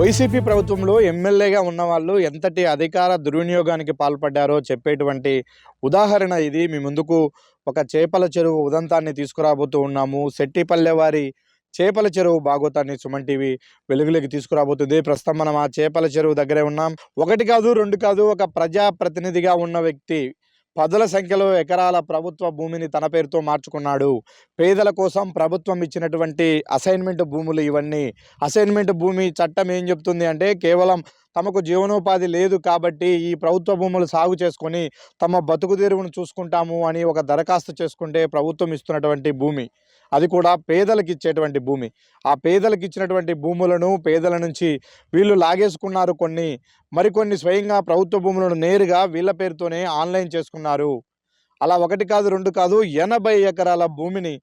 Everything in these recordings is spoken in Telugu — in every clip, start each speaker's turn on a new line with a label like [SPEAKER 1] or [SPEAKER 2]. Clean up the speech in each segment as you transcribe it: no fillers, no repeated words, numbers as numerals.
[SPEAKER 1] వైసీపీ ప్రభుత్వంలో ఎమ్మెల్యేగా ఉన్నవాళ్ళు ఎంతటి అధికార దుర్వినియోగానికి పాల్పడ్డారో చెప్పేటువంటి ఉదాహరణ ఇది. మీ ముందుకు ఒక చేపల చెరువు ఉదంతాన్ని తీసుకురాబోతూ ఉన్నాము. శెట్టిపల్లె వారి చేపల చెరువు బాగోతాన్ని సుమన్ టీవీ వెలుగులోకి తీసుకురాబోతుంది. ప్రస్తుతం మనం ఆ చేపల చెరువు దగ్గరే ఉన్నాం. ఒకటి కాదు, రెండు కాదు, ఒక ప్రజాప్రతినిధిగా ఉన్న వ్యక్తి పదుల సంఖ్యలో ఎకరాల ప్రభుత్వ భూమిని తన పేరుతో మార్చుకున్నాడు. పేదల కోసం ప్రభుత్వం ఇచ్చినటువంటి అసైన్మెంట్ భూములు ఇవన్నీ. అసైన్మెంట్ భూమి చట్టం ఏం చెప్తుంది అంటే, కేవలం తమకు జీవనోపాధి లేదు కాబట్టి ఈ ప్రభుత్వ భూములు సాగు చేసుకొని తమ బతుకు తెరువును చూసుకుంటాము అని ఒక దరఖాస్తు చేసుకుంటే ప్రభుత్వం ఇస్తున్నటువంటి భూమి, అది కూడా పేదలకు ఇచ్చేటువంటి భూమి. ఆ పేదలకు ఇచ్చినటువంటి భూములను పేదల నుంచి వీళ్ళు లాగేసుకున్నారు. మరికొన్ని స్వయంగా ప్రభుత్వ భూములను నేరుగా వీళ్ళ పేరుతోనే ఆన్లైన్ చేసుకున్నారు. అలా ఒకటి కాదు, రెండు కాదు, 80 ఎకరాల భూమిని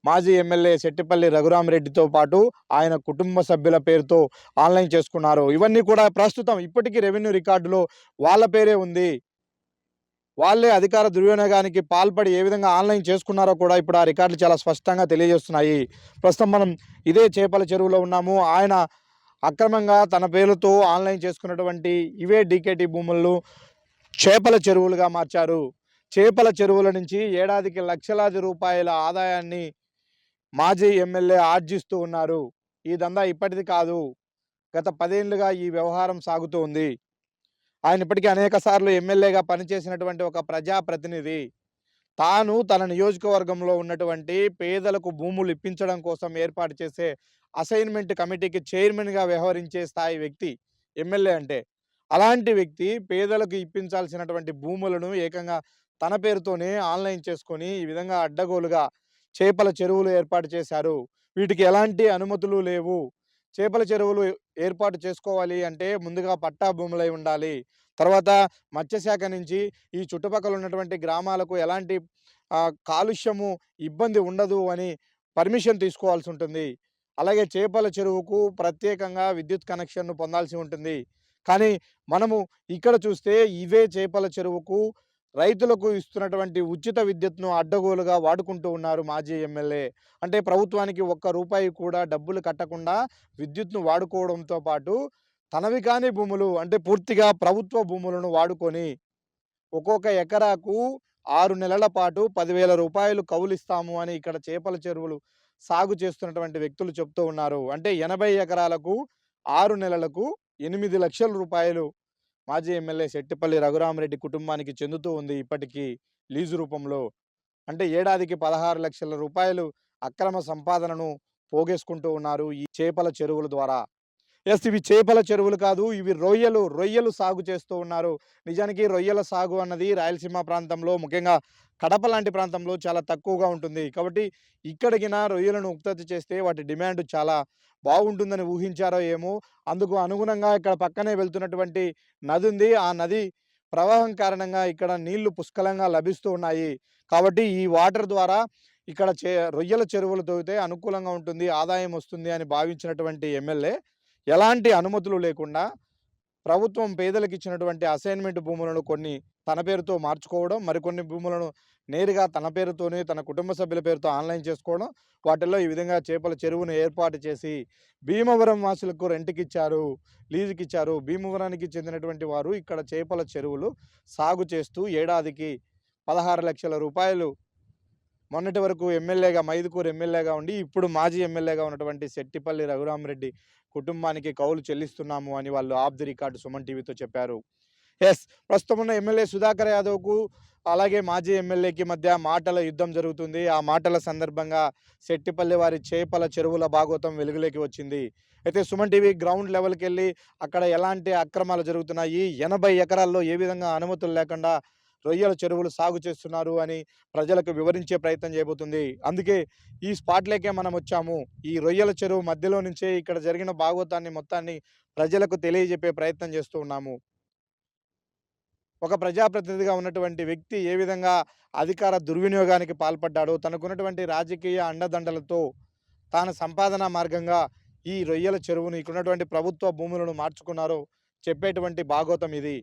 [SPEAKER 1] మాజీ ఎమ్మెల్యే శెట్టిపల్లి రఘురామరెడ్డితో పాటు ఆయన కుటుంబ సభ్యుల పేరుతో ఆన్లైన్ చేసుకున్నారు. ఇవన్నీ కూడా ప్రస్తుతం ఇప్పటికీ రెవెన్యూ రికార్డులో వాళ్ళ పేరే ఉంది. వాళ్ళే అధికార దుర్వినియోగానికి పాల్పడి ఏ విధంగా ఆన్లైన్ చేసుకున్నారో కూడా ఇప్పుడు ఆ రికార్డులు చాలా స్పష్టంగా తెలియజేస్తున్నాయి. ప్రస్తుతం మనం ఇదే చేపల చెరువులో ఉన్నాము. ఆయన అక్రమంగా తన పేరుతో ఆన్లైన్ చేసుకున్నటువంటి ఇవే డీకేటీ భూములను చేపల చెరువులుగా మార్చారు. చేపల చెరువుల నుంచి ఏడాదికి లక్షలాది రూపాయల ఆదాయాన్ని మాజీ ఎమ్మెల్యే ఆర్జిస్తూ ఉన్నారు. ఈ దందా ఇప్పటిది కాదు, గత 10 ఏళ్లుగా ఈ వ్యవహారం సాగుతూ ఉంది. ఆయన ఇప్పటికీ అనేక సార్లు ఎమ్మెల్యేగా పనిచేసినటువంటి ఒక ప్రజాప్రతినిధి. తాను తన నియోజకవర్గంలో ఉన్నటువంటి పేదలకు భూములు ఇప్పించడం కోసం ఏర్పాటు చేసే అసైన్మెంట్ కమిటీకి చైర్మన్గా వ్యవహరించే స్థాయి వ్యక్తి ఎమ్మెల్యే అంటే. అలాంటి వ్యక్తి పేదలకు ఇప్పించాల్సినటువంటి భూములను ఏకంగా తన పేరుతోనే ఆన్లైన్ చేసుకొని ఈ విధంగా అడ్డగోలుగా చేపల చెరువులు ఏర్పాటు చేశారు. వీటికి ఎలాంటి అనుమతులు లేవు. చేపల చెరువులు ఏర్పాటు చేసుకోవాలి అంటే ముందుగా పట్టా భూములై ఉండాలి. తర్వాత మత్స్యశాఖ నుంచి ఈ చుట్టుపక్కల ఉన్నటువంటి గ్రామాలకు ఎలాంటి కాలుష్యము, ఇబ్బంది ఉండదు అని పర్మిషన్ తీసుకోవాల్సి ఉంటుంది. అలాగే చేపల చెరువుకు ప్రత్యేకంగా విద్యుత్ కనెక్షన్ను పొందాల్సి ఉంటుంది. కానీ మనము ఇక్కడ చూస్తే ఇవే చేపల చెరువుకు రైతులకు ఇస్తున్నటువంటి ఉచిత విద్యుత్ను అడ్డగోలుగా వాడుకుంటూ ఉన్నారు మాజీ ఎమ్మెల్యే. అంటే ప్రభుత్వానికి ఒక్క రూపాయి కూడా డబ్బులు కట్టకుండా విద్యుత్ను వాడుకోవడంతో పాటు తనవి కాని భూములు, అంటే పూర్తిగా ప్రభుత్వ భూములను వాడుకొని ఒక్కొక్క ఎకరాకు 6 నెలల పాటు 10,000 రూపాయలు కౌలిస్తాము అని ఇక్కడ చేపల చెరువులు సాగు చేస్తున్నటువంటి వ్యక్తులు చెప్తూ ఉన్నారు. అంటే 80 ఎకరాలకు 6 నెలలకు 8 లక్షల రూపాయలు మాజీ ఎమ్మెల్యే శెట్టిపల్లి రఘురామరెడ్డి కుటుంబానికి చెందుతూ ఉంది ఇప్పటికీ లీజు రూపంలో. అంటే ఏడాదికి 16 లక్షల రూపాయలు అక్రమ సంపాదనను పోగేసుకుంటూ ఉన్నారు ఈ చేపల చెరువుల ద్వారా. ఇవి చేపల చెరువులు కాదు, ఇవి రొయ్యలు సాగు చేస్తూ ఉన్నారు. నిజానికి రొయ్యల సాగు అన్నది రాయలసీమ ప్రాంతంలో, ముఖ్యంగా కడప లాంటి ప్రాంతంలో చాలా తక్కువగా ఉంటుంది. కాబట్టి ఇక్కడికినా రొయ్యలను ఉత్పత్తి చేస్తే వాటి డిమాండ్ చాలా బాగుంటుందని ఊహించారో ఏమో. అందుకు అనుగుణంగా ఇక్కడ పక్కనే వెళ్తున్నటువంటి నది ఉంది. ఆ నది ప్రవాహం కారణంగా ఇక్కడ నీళ్లు పుష్కలంగా లభిస్తూ ఉన్నాయి. కాబట్టి ఈ వాటర్ ద్వారా ఇక్కడ రొయ్యల చెరువులు తవ్వితే అనుకూలంగా ఉంటుంది, ఆదాయం వస్తుంది అని భావించినటువంటి ఎమ్మెల్యే ఎలాంటి అనుమతులు లేకుండా ప్రభుత్వం పేదలకు ఇచ్చినటువంటి అసైన్మెంట్ భూములను కొన్ని తన పేరుతో మార్చుకోవడం, మరికొన్ని భూములను నేరుగా తన పేరుతోనే తన కుటుంబ సభ్యుల పేరుతో ఆన్లైన్ చేసుకోవడం, వాటిల్లో ఈ విధంగా చేపల చెరువును ఏర్పాటు చేసి భీమవరం వాసులకు రెంట్కిచ్చారు, లీజుకిచ్చారు. భీమవరానికి చెందినటువంటి వారు ఇక్కడ చేపల చెరువులు సాగు చేస్తూ ఏడాదికి 16 లక్షల రూపాయలు మొన్నటి వరకు ఎమ్మెల్యేగా, మైదుకూరు ఎమ్మెల్యేగా ఉండి ఇప్పుడు మాజీ ఎమ్మెల్యేగా ఉన్నటువంటి శెట్టిపల్లి రఘురామరెడ్డి కుటుంబానికి కౌలు చెల్లిస్తున్నాము అని వాళ్ళు ఆఫ్ ది రికార్డు సుమన్ టీవీతో చెప్పారు. ప్రస్తుతం ఉన్న ఎమ్మెల్యే సుధాకర్ యాదవ్కు అలాగే మాజీ ఎమ్మెల్యేకి మధ్య మాటల యుద్ధం జరుగుతుంది. ఆ మాటల సందర్భంగా శెట్టిపల్లి వారి చేపల చెరువుల భాగోతం వెలుగులోకి వచ్చింది. అయితే సుమన్ టీవీ గ్రౌండ్ లెవెల్కి వెళ్ళి అక్కడ ఎలాంటి అక్రమాలు జరుగుతున్నాయి, 80 ఎకరాల్లో ఏ విధంగా అనుమతులు లేకుండా రొయ్యల చెరువులు సాగు చేస్తున్నారు అని ప్రజలకు వివరించే ప్రయత్నం చేయబోతుంది. అందుకే ఈ స్పాట్లేకే మనం వచ్చాము. ఈ రొయ్యల చెరువు మధ్యలో నుంచే ఇక్కడ జరిగిన భాగోతాన్ని మొత్తాన్ని ప్రజలకు తెలియజెప్పే ప్రయత్నం చేస్తూ ఉన్నాము. ఒక ప్రజాప్రతినిధిగా ఉన్నటువంటి వ్యక్తి ఏ విధంగా అధికార దుర్వినియోగానికి పాల్పడ్డాడో, తనకున్నటువంటి రాజకీయ అండదండలతో తాను సంపాదన మార్గంగా ఈ రొయ్యల చెరువును, ఇక్కడున్నటువంటి ప్రభుత్వ భూములను మార్చుకున్నారో చెప్పేటువంటి భాగోతం ఇది.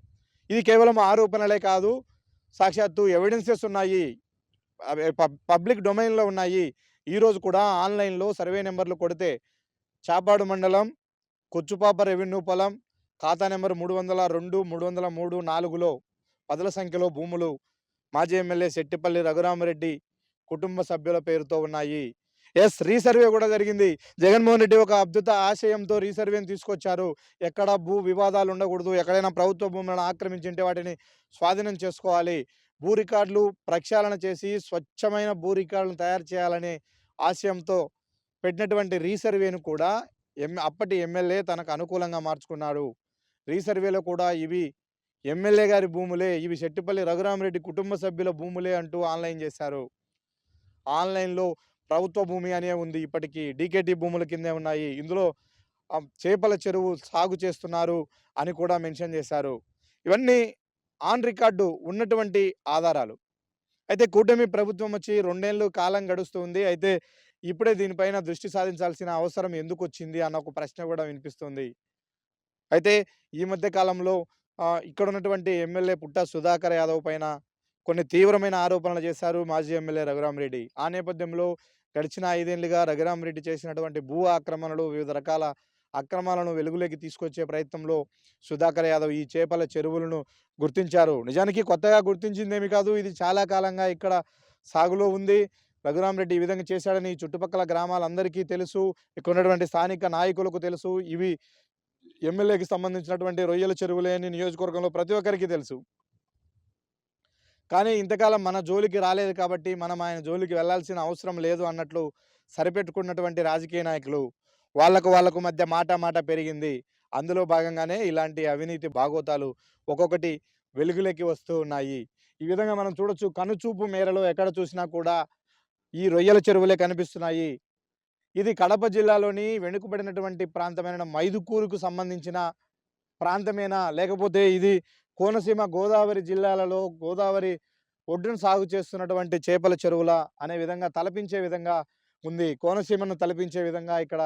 [SPEAKER 1] ఇది కేవలం ఆరోపణలే కాదు, సాక్షాత్తు ఎవిడెన్సెస్ ఉన్నాయి, పబ్లిక్ డొమైన్లో ఉన్నాయి. ఈరోజు కూడా ఆన్లైన్లో సర్వే నెంబర్లు కొడితే చాపాడు మండలం కొచ్చుపాప రెవెన్యూ పొలం ఖాతా నెంబర్ 302, 303, 4లో పదుల సంఖ్యలో భూములు మాజీ ఎమ్మెల్యే శెట్టిపల్లి రఘురామరెడ్డి కుటుంబ సభ్యుల పేరుతో ఉన్నాయి. రీసర్వే కూడా జరిగింది. జగన్మోహన్ రెడ్డి ఒక అద్భుత ఆశయంతో రీసర్వేని తీసుకొచ్చారు. ఎక్కడ భూ వివాదాలు ఉండకూడదు. ఎక్కడైనా ప్రభుత్వ భూములను ఆక్రమించింటే వాటిని స్వాధీనం చేసుకోవాలి. భూ రికార్డులు ప్రక్షాళన చేసి స్వచ్ఛమైన భూ రికార్డులను తయారు చేయాలనే ఆశయంతో పెట్టినటువంటి రీసర్వేను కూడా అప్పటి ఎమ్మెల్యే తనకు అనుకూలంగా మార్చుకున్నాడు. రీసర్వేలో కూడా ఇవి ఎమ్మెల్యే గారి భూములే, ఇవి శెట్టిపల్లి రఘురామరెడ్డి కుటుంబ సభ్యుల భూములే అంటూ ఆన్లైన్ చేశారు. ఆన్లైన్‌లో ప్రభుత్వ భూమి అనే ఉంది ఇప్పటికీ. డీకేటీ భూముల కిందే ఉన్నాయి. ఇందులో చేపల చెరువు సాగు చేస్తున్నారు అని కూడా మెన్షన్ చేశారు. ఇవన్నీ ఆన్ రికార్డు ఉన్నటువంటి ఆధారాలు. అయితే కూటమి ప్రభుత్వం వచ్చి 2 ఏళ్ళు కాలం గడుస్తుంది. అయితే ఇప్పుడే దీనిపైన దృష్టి సాధించాల్సిన అవసరం ఎందుకొచ్చింది అన్న ఒక ప్రశ్న కూడా వినిపిస్తుంది. అయితే ఈ మధ్య కాలంలో ఇక్కడ ఉన్నటువంటి ఎమ్మెల్యే పుట్ట సుధాకర్ యాదవ్ పైన కొన్ని తీవ్రమైన ఆరోపణలు చేశారు మాజీ ఎమ్మెల్యే రఘురామరెడ్డి. ఆ నేపథ్యంలో గడిచిన 5 ఏళ్లుగా రఘురామరెడ్డి చేసినటువంటి భూ ఆక్రమణలు, వివిధ రకాల అక్రమాలను వెలుగులోకి తీసుకొచ్చే ప్రయత్నంలో సుధాకర్ యాదవ్ ఈ చేపల చెరువులను గుర్తించారు. నిజానికి కొత్తగా గుర్తించిందేమి కాదు. ఇది చాలా కాలంగా ఇక్కడ సాగులో ఉంది. రఘురామరెడ్డి ఈ విధంగా చేశాడని ఈ చుట్టుపక్కల గ్రామాలందరికీ తెలుసు. ఇక్కడ ఉన్నటువంటి స్థానిక నాయకులకు తెలుసు. ఇవి ఎమ్మెల్యేకి సంబంధించినటువంటి రొయ్యల చెరువులే అని నియోజకవర్గంలో ప్రతి ఒక్కరికి తెలుసు. కానీ ఇంతకాలం మన జోలికి రాలేదు కాబట్టి మనం ఆయన జోలికి వెళ్ళాల్సిన అవసరం లేదు అన్నట్లు సరిపెట్టుకున్నటువంటి రాజకీయ నాయకులు వాళ్ళకు మధ్య మాట పెరిగింది. అందులో భాగంగానే ఇలాంటి అవినీతి బాగోతాలు ఒక్కొక్కటి వెలుగులోకి వస్తూ ఉన్నాయి. ఈ విధంగా మనం చూడొచ్చు. కనుచూపు మేరలో ఎక్కడ చూసినా కూడా ఈ రొయ్యల చెరువులే కనిపిస్తున్నాయి. ఇది కడప జిల్లాలోని వెనుకబడినటువంటి ప్రాంతమైన మైదుకూరుకు సంబంధించిన ప్రాంతమేనా? లేకపోతే ఇది కోనసీమ గోదావరి జిల్లాలలో గోదావరి ఒడ్డున సాగు చేస్తున్నటువంటి చేపల చెరువుల అనే విధంగా తలపించే విధంగా ఉంది. కోనసీమను తలపించే విధంగా ఇక్కడ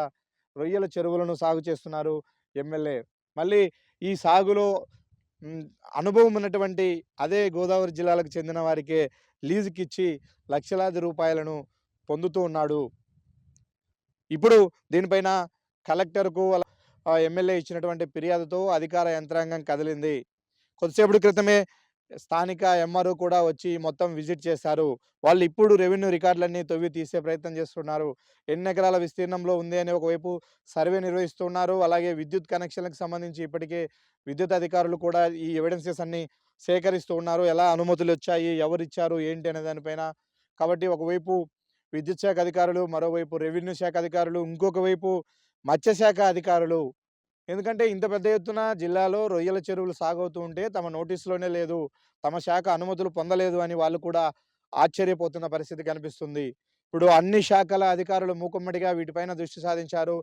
[SPEAKER 1] రొయ్యల చెరువులను సాగు చేస్తున్నారు ఎమ్మెల్యే. మళ్ళీ ఈ సాగులో అనుభవం ఉన్నటువంటి అదే గోదావరి జిల్లాలకు చెందిన వారికే లీజుకిచ్చి లక్షలాది రూపాయలను పొందుతూ ఉన్నాడు. ఇప్పుడు దీనిపైన కలెక్టర్‌కు ఎమ్మెల్యే ఇచ్చినటువంటి ఫిర్యాదుతో అధికార యంత్రాంగం కదిలింది. కొద్దిసేపటి క్రితమే స్థానిక ఎంఆర్ఓ కూడా వచ్చి మొత్తం విజిట్ చేశారు. వాళ్ళు ఇప్పుడు రెవెన్యూ రికార్డులన్నీ తవ్వి తీసే ప్రయత్నం చేస్తున్నారు. ఎన్ని ఎకరాల విస్తీర్ణంలో ఉంది అని ఒకవైపు సర్వే నిర్వహిస్తున్నారు. అలాగే విద్యుత్ కనెక్షన్‌లకు సంబంధించి ఇప్పటికే విద్యుత్ అధికారులు కూడా ఈ ఎవిడెన్సెస్ అన్నీ సేకరిస్తూ ఉన్నారు. ఎలా అనుమతులొచ్చాయి, ఎవరిచ్చారు, ఏంటి అనే దానిపైన. కాబట్టి ఒకవైపు విద్యుత్ శాఖ అధికారులు, మరోవైపు రెవెన్యూ శాఖ అధికారులు, ఇంకొక వైపు మత్స్యశాఖ అధికారులు. ఎందుకంటే ఇంత పెద్ద ఎత్తున జిల్లాలో రొయ్యల చెరువులు సాగవుతూ ఉంటే తమ నోటీస్‌లోనే లేదు, తమ శాఖ అనుమతులు పొందలేదు అని వాళ్ళు కూడా ఆశ్చర్యపోతున్న పరిస్థితి కనిపిస్తుంది. ఇప్పుడు అన్ని శాఖల అధికారులు మూకుమ్మడిగా వీటిపైన దృష్టి సాధించారు.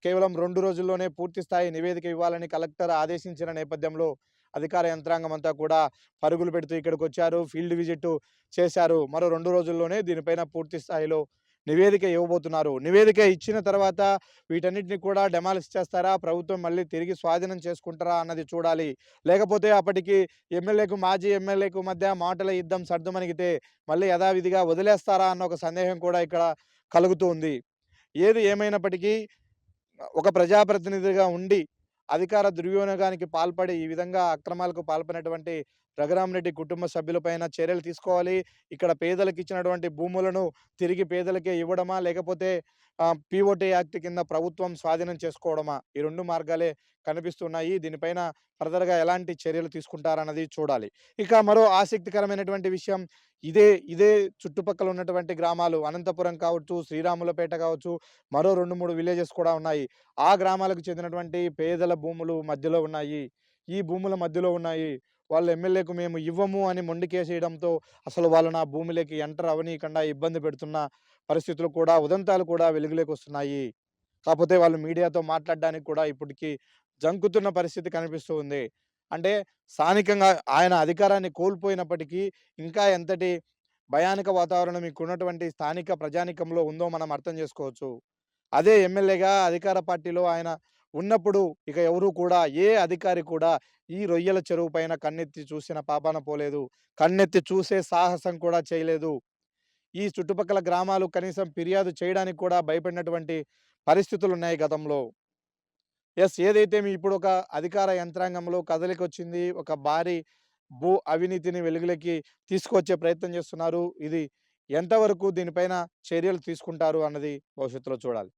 [SPEAKER 1] కేవలం 2 రోజుల్లోనే పూర్తి స్థాయి నివేదిక ఇవ్వాలని కలెక్టర్ ఆదేశించిన నేపథ్యంలో అధికార యంత్రాంగం అంతా కూడా పరుగులు పెడుతూ ఇక్కడికొచ్చారు. ఫీల్డ్ విజిట్ చేశారు. మరో 2 రోజుల్లోనే దీనిపైన పూర్తి స్థాయిలో నివేదిక ఇవ్వబోతున్నారు. నివేదిక ఇచ్చిన తర్వాత వీటన్నిటిని కూడా డెమాలిష్ చేస్తారా? ప్రభుత్వం మళ్ళీ తిరిగి స్వాధీనం చేసుకుంటారా అన్నది చూడాలి. లేకపోతే అప్పటికి మాజీ ఎమ్మెల్యేకు మధ్య మాటల యుద్ధం సద్దుమణిగితే మళ్ళీ యథావిధిగా వదిలేస్తారా అన్న ఒక సందేహం కూడా ఇక్కడ కలుగుతూ ఉంది. ఏది ఏమైనప్పటికీ ఒక ప్రజాప్రతినిధిగా ఉండి అధికార దుర్వినియోగానికి పాల్పడి ఈ విధంగా అక్రమాలకు పాల్పడినటువంటి రఘురామరెడ్డి కుటుంబ సభ్యులపైన చర్యలు తీసుకోవాలి. ఇక్కడ పేదలకు ఇచ్చినటువంటి భూములను తిరిగి పేదలకే ఇవ్వడమా? లేకపోతే పీఓటీ యాక్ట్ కింద ప్రభుత్వం స్వాధీనం చేసుకోవడమా? ఈ 2 మార్గాలే కనిపిస్తున్నాయి. దీనిపైన ఫర్దర్‌గా ఎలాంటి చర్యలు తీసుకుంటారన్నది చూడాలి. ఇక మరో ఆసక్తికరమైనటువంటి విషయం ఇదే చుట్టుపక్కల ఉన్నటువంటి గ్రామాలు అనంతపురం కావచ్చు, శ్రీరాములపేట కావచ్చు, మరో 2, 3 విలేజెస్ కూడా ఉన్నాయి. ఆ గ్రామాలకు చెందినటువంటి పేదల భూములు మధ్యలో ఉన్నాయి. ఈ భూముల మధ్యలో ఉన్నాయి. వాళ్ళు ఎమ్మెల్యేకు మేము ఇవ్వము అని మొండికేసేయడంతో అసలు వాళ్ళు నా భూమిలోకి ఎంటర్ అవ్వనీయకుండా ఇబ్బంది పెడుతున్న పరిస్థితులు కూడా, ఉదంతాలు కూడా వెలుగులోకి వస్తున్నాయి. కాకపోతే వాళ్ళు మీడియాతో మాట్లాడడానికి కూడా ఇప్పటికీ జంకుతున్న పరిస్థితి కనిపిస్తూ ఉంది. అంటే స్థానికంగా ఆయన అధికారాన్ని కోల్పోయినప్పటికీ ఇంకా ఎంతటి భయానక వాతావరణం ఇక్కడున్నటువంటి స్థానిక ప్రజానీకంలో ఉందో మనం అర్థం చేసుకోవచ్చు. అదే ఎమ్మెల్యేగా అధికార పార్టీలో ఆయన ఉన్నప్పుడు ఇక ఎవరు కూడా ఏ అధికారి కూడా ఈ రొయ్యల చెరువు పైన కన్నెత్తి చూసిన పాపాన పోలేదు. కన్నెత్తి చూసే సాహసం కూడా చేయలేదు. ఈ చుట్టుపక్కల గ్రామాలు కనీసం ఫిర్యాదు చేయడానికి కూడా భయపడినటువంటి పరిస్థితులున్నాయి గతంలో. ఏదైతే మీ ఇప్పుడు ఒక అధికార యంత్రాంగంలో కదలికొచ్చింది. ఒక భారీ భూ అవినీతిని వెలుగులోకి తీసుకొచ్చే ప్రయత్నం చేస్తున్నారు. ఇది ఎంతవరకు దీనిపైన చర్యలు తీసుకుంటారు అన్నది భవిష్యత్తులో చూడాలి.